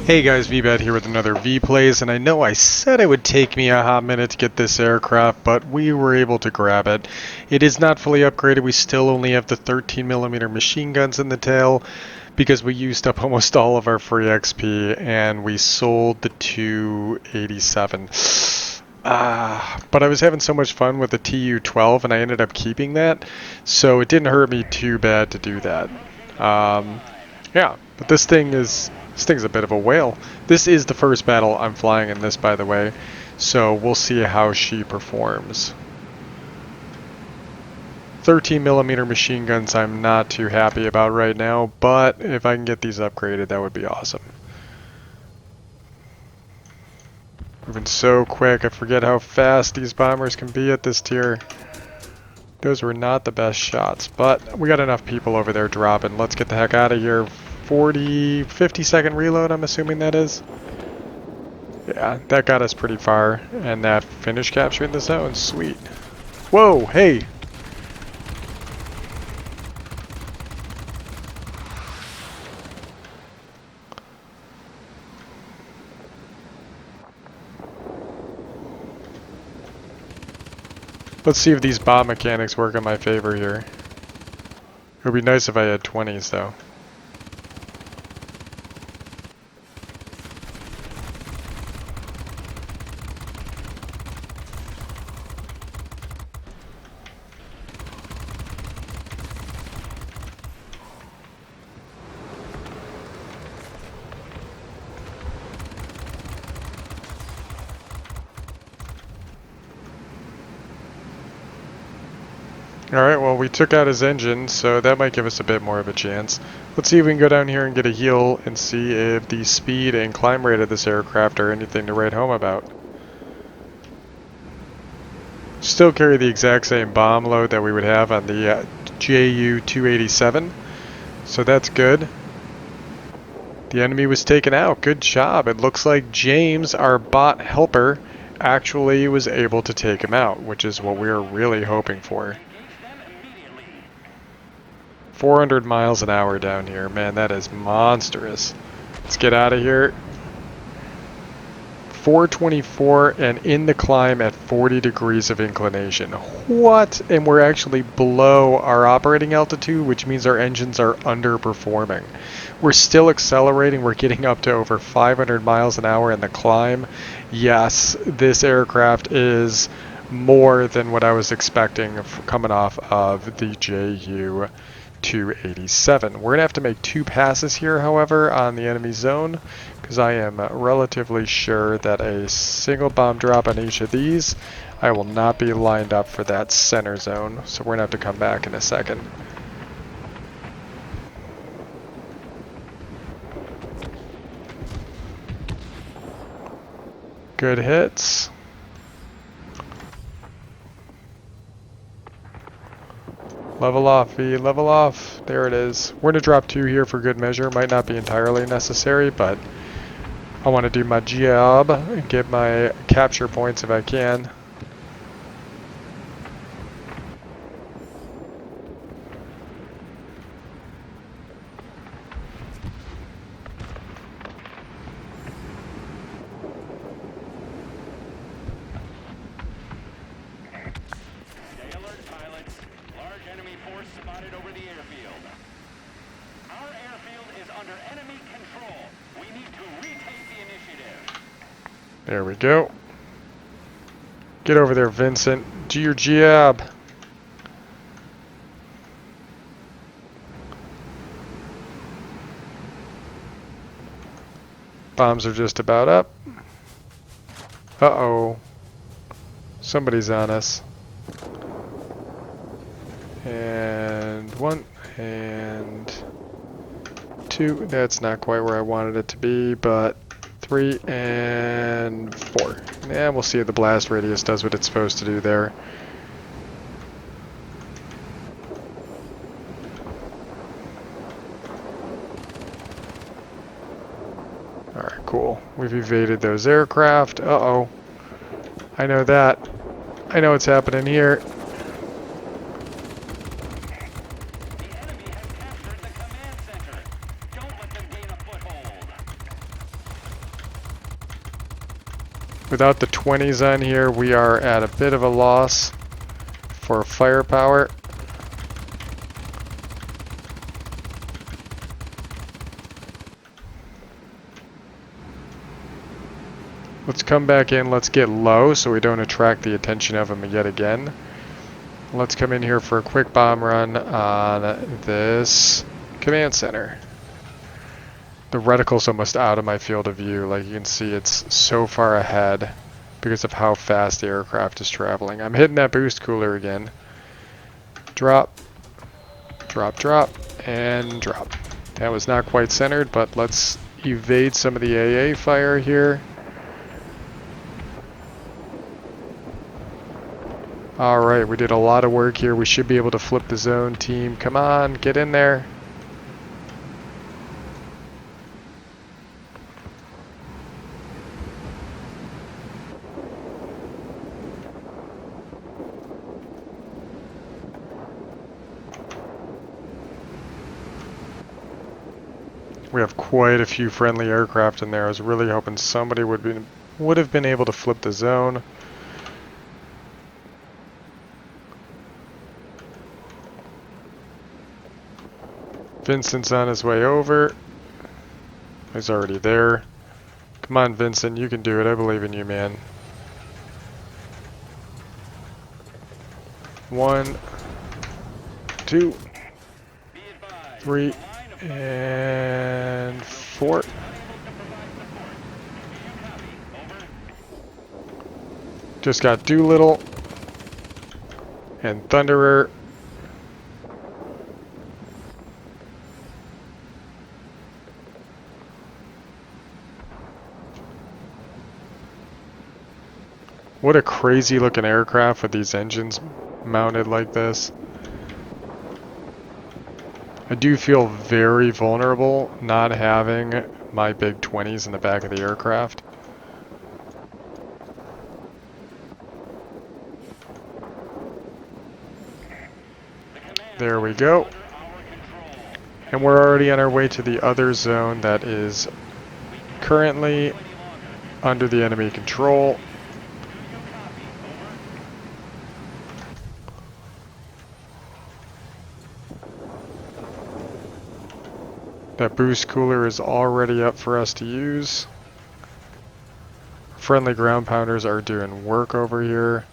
Hey guys, Veebat here with another V-Plays, and I know I said it would take me a hot minute to get this aircraft, but we were able to grab it. It is not fully upgraded. We still only have the 13mm machine guns in the tail because we used up almost all of our free XP and we sold the 287. But I was having so much fun with the TU-12 and I ended up keeping that, so it didn't hurt me too bad to do that. Yeah, but this thing's a bit of a whale. This is the first battle I'm flying in this, by the way, so we'll see how she performs. 13mm machine guns I'm not too happy about right now, but if I can get these upgraded, that would be awesome. Moving so quick, I forget how fast these bombers can be at this tier. Those were not the best shots, but we got enough people over there dropping. Let's get the heck out of here. 50-second reload, I'm assuming that is. Yeah, that got us pretty far. And that finished capturing the zone. Sweet. Whoa, hey! Let's see if these bomb mechanics work in my favor here. It would be nice if I had 20s, though. Alright, well we took out his engine, so that might give us a bit more of a chance. Let's see if we can go down here and get a heal and see if the speed and climb rate of this aircraft are anything to write home about. Still carry the exact same bomb load that we would have on the JU-287, so that's good. The enemy was taken out. Good job. It looks like James, our bot helper, actually was able to take him out, which is what we were really hoping for. 400 miles an hour down here. Man, that is monstrous. Let's get out of here. 424 and in the climb at 40 degrees of inclination. What? And we're actually below our operating altitude, which means our engines are underperforming. We're still accelerating. We're getting up to over 500 miles an hour in the climb. Yes, this aircraft is more than what I was expecting coming off of the JU-287. We're going to have to make 2 passes here, however, on the enemy zone, because I am relatively sure that a single bomb drop on each of these, I will not be lined up for that center zone, so we're going to have to come back in a second. Good hits. Level off, V. Level off. There it is. We're going to drop 2 here for good measure. Might not be entirely necessary, but I want to do my job and get my capture points if I can. There we go. Get over there, Vincent. Do your job. Bombs are just about up. Uh-oh. Somebody's on us. And 1 and 2. That's not quite where I wanted it to be, but 3 and 4. Yeah, we'll see if the blast radius does what it's supposed to do there. Alright, cool. We've evaded those aircraft. Uh-oh. I know that. I know what's happening here. Without the 20s on here, we are at a bit of a loss for firepower. Let's come back in, let's get low so we don't attract the attention of them yet again. Let's come in here for a quick bomb run on this command center. The reticle's almost out of my field of view. Like you can see, it's so far ahead because of how fast the aircraft is traveling. I'm hitting that boost cooler again. Drop, drop, drop, and drop. That was not quite centered, but let's evade some of the AA fire here. Alright, we did a lot of work here. We should be able to flip the zone, team. Come on, get in there. We have quite a few friendly aircraft in there. I was really hoping somebody would have been able to flip the zone. Vincent's on his way over. He's already there. Come on, Vincent, you can do it. I believe in you, man. 1, 2, 3, and 4. Just got Doolittle and Thunderer. What a crazy looking aircraft with these engines mounted like this. I do feel very vulnerable not having my big 20s in the back of the aircraft. There we go. And we're already on our way to the other zone that is currently under the enemy control. That boost cooler is already up for us to use. Friendly ground pounders are doing work over here.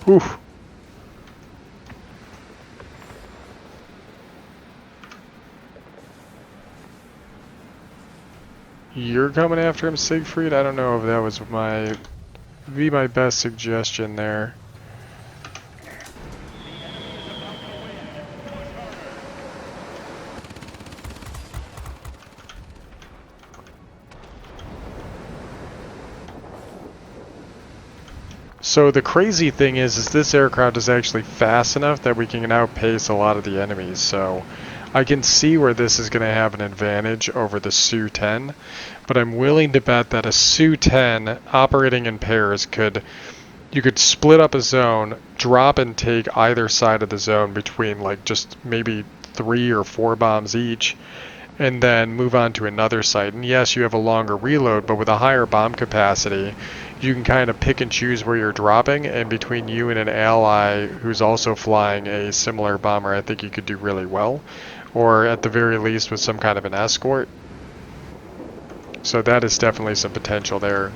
Whew. You're coming after him, Siegfried? I don't know if that was my best suggestion there. So the crazy thing is this aircraft is actually fast enough that we can outpace a lot of the enemies, so I can see where this is going to have an advantage over the Su-10, but I'm willing to bet that a Su-10 operating in pairs you could split up a zone, drop and take either side of the zone between like just maybe 3 or 4 bombs each, and then move on to another site. And yes, you have a longer reload, but with a higher bomb capacity, you can kind of pick and choose where you're dropping, and between you and an ally who's also flying a similar bomber, I think you could do really well. Or at the very least with some kind of an escort. So that is definitely some potential there.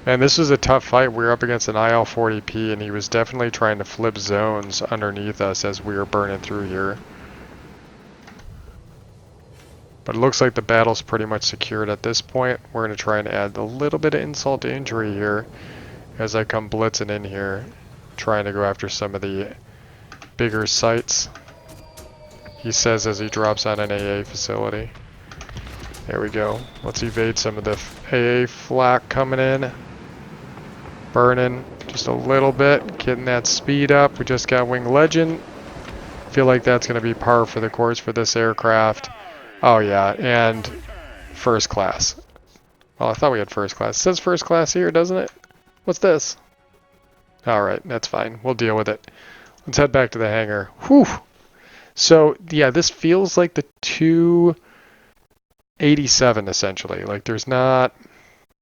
And this was a tough fight. We were up against an IL-40P, and he was definitely trying to flip zones underneath us as we were burning through here. But it looks like the battle's pretty much secured at this point. We're going to try and add a little bit of insult to injury here as I come blitzing in here, trying to go after some of the bigger sites. he says as he drops on an AA facility. There we go. Let's evade some of the AA flak coming in. Burning just a little bit, getting that speed up. We just got Wing Legend. Feel like that's going to be par for the course for this aircraft. Oh yeah, and first class. Well, I thought we had first class. It says first class here, doesn't it? What's this? Alright, that's fine. We'll deal with it. Let's head back to the hangar. Whew! So, yeah, this feels like the 287 essentially. Like there's not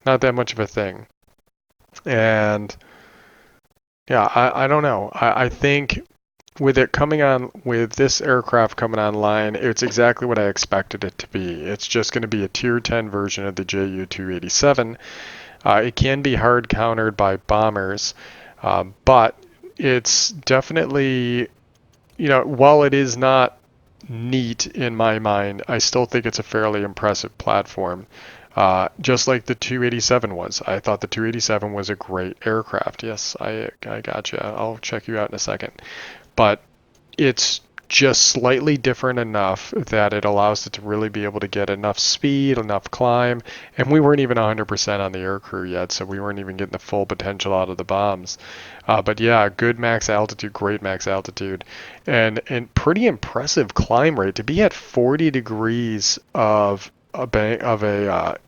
that much of a thing. And yeah, I don't know. I think with it coming on, with this aircraft coming online, it's exactly what I expected it to be. It's just going to be a Tier 10 version of the Ju-287. It can be hard countered by bombers, but it's definitely, while it is not neat in my mind, I still think it's a fairly impressive platform. Just like the 287 was. I thought the 287 was a great aircraft. Yes, I gotcha. I'll check you out in a second. But it's just slightly different enough that it allows it to really be able to get enough speed, enough climb, and we weren't even 100% on the aircrew yet, so we weren't even getting the full potential out of the bombs. But yeah, good max altitude, great max altitude, and pretty impressive climb rate to be at 40 degrees of a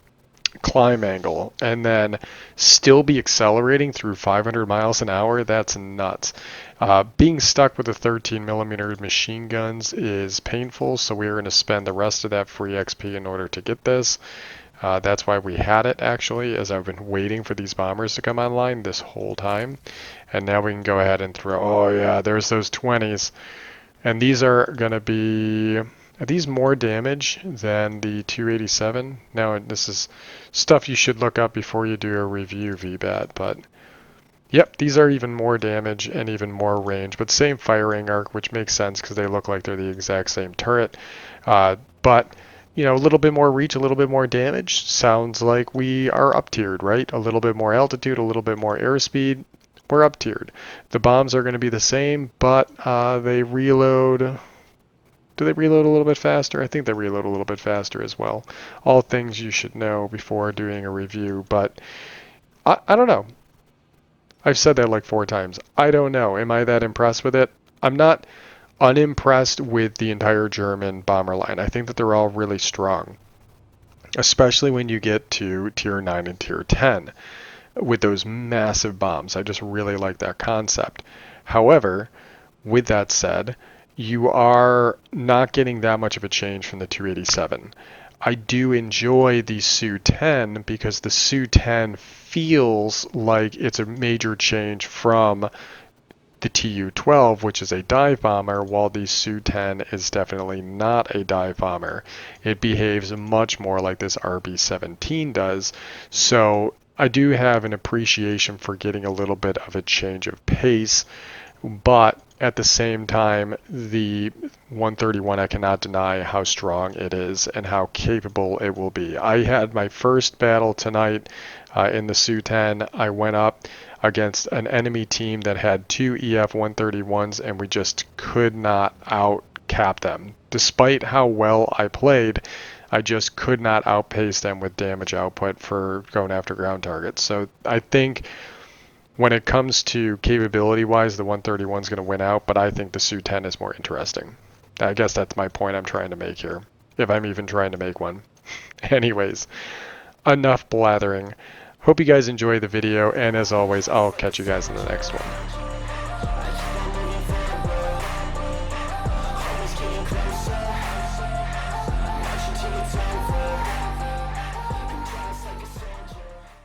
climb angle and then still be accelerating through 500 miles an hour. That's nuts. Being stuck with the 13mm machine guns is painful, so we're going to spend the rest of that free XP in order to get this. That's why we had it, actually, as I've been waiting for these bombers to come online this whole time. And now we can go ahead and throw, oh yeah, there's those 20s. And these are going to be, are these more damage than the 287? Now, this is stuff you should look up before you do a review, Veebat, but yep, these are even more damage and even more range, but same firing arc, which makes sense because they look like they're the exact same turret. But, a little bit more reach, a little bit more damage. Sounds like we are up-tiered, right? A little bit more altitude, a little bit more airspeed. We're up-tiered. The bombs are going to be the same, but they reload. Do they reload a little bit faster? I think they reload a little bit faster as well. All things you should know before doing a review, but I don't know. I've said that like 4 times. I don't know. Am I that impressed with it? I'm not unimpressed with the entire German bomber line. I think that they're all really strong, especially when you get to Tier 9 and Tier 10 with those massive bombs. I just really like that concept. However, with that said, you are not getting that much of a change from the 287. I do enjoy the Su-10 because the Su-10 feels like it's a major change from the Tu-12, which is a dive bomber, while the Su-10 is definitely not a dive bomber. It behaves much more like this RB-17 does. So I do have an appreciation for getting a little bit of a change of pace, but at the same time, the 131, I cannot deny how strong it is and how capable it will be. I had my first battle tonight in the Su-10. I went up against an enemy team that had 2 EF-131s, and we just could not out-cap them. Despite how well I played, I just could not outpace them with damage output for going after ground targets. So I think when it comes to capability-wise, the 131 is going to win out, but I think the Su-10 is more interesting. I guess that's my point I'm trying to make here, if I'm even trying to make one. Anyways, enough blathering. Hope you guys enjoy the video, and as always, I'll catch you guys in the next one.